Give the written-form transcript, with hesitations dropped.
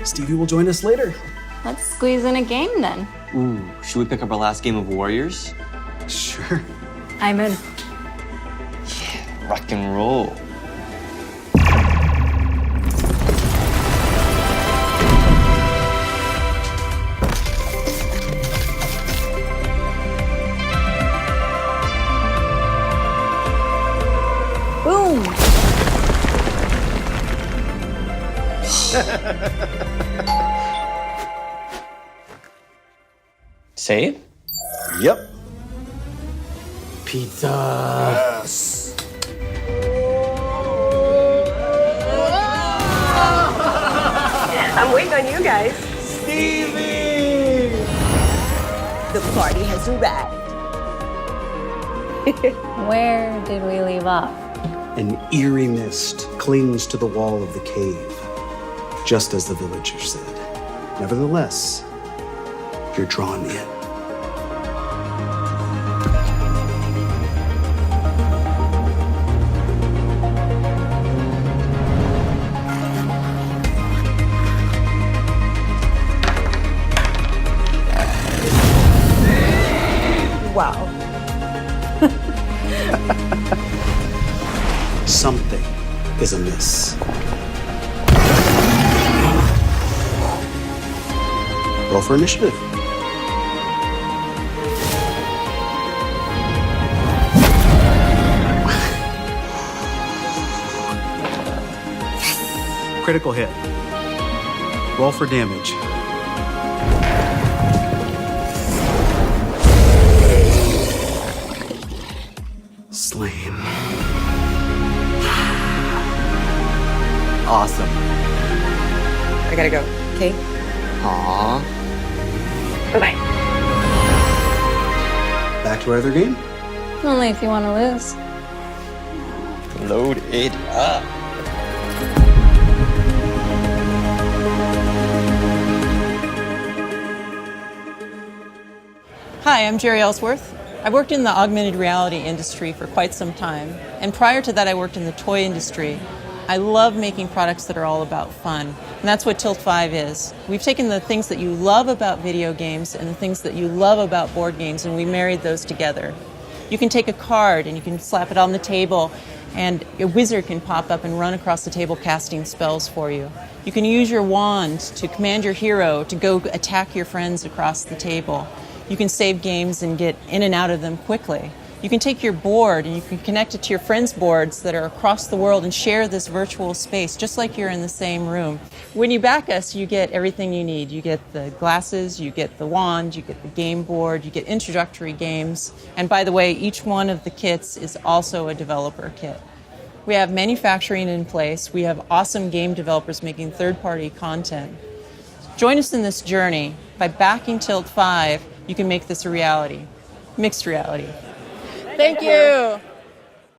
Stevie will join us later. Let's squeeze in a game then. Ooh, should we pick up our last game of Warriors? Sure. I'm in. Yeah, rock and roll. Boom! Save? Yep. Pizza. Yes. I'm waiting on you guys. Stevie! The party has arrived. Where did we leave off? An eerie mist clings to the wall of the cave, just as the villager said. Nevertheless, you're drawn in. Wow. Something is amiss. Roll for initiative. Critical hit. Roll for damage. Slain. Awesome. I gotta go. Okay? Aww. Bye-bye. Back to our other game? Only if you want to lose. Load it up. Hi, I'm Jerry Ellsworth. I've worked in the augmented reality industry for quite some time, and prior to that I worked in the toy industry. I love making products that are all about fun, and that's what Tilt 5 is. We've taken the things that you love about video games and the things that you love about board games, and we married those together. You can take a card and you can slap it on the table, and a wizard can pop up and run across the table casting spells for you. You can use your wand to command your hero to go attack your friends across the table. You can save games and get in and out of them quickly. You can take your board and you can connect it to your friends' boards that are across the world and share this virtual space, just like you're in the same room. When you back us, you get everything you need. You get the glasses, you get the wand, you get the game board, you get introductory games. And by the way, each one of the kits is also a developer kit. We have manufacturing in place. We have awesome game developers making third-party content. Join us in this journey. By backing Tilt 5, you can make this a reality. Mixed reality. Thank you.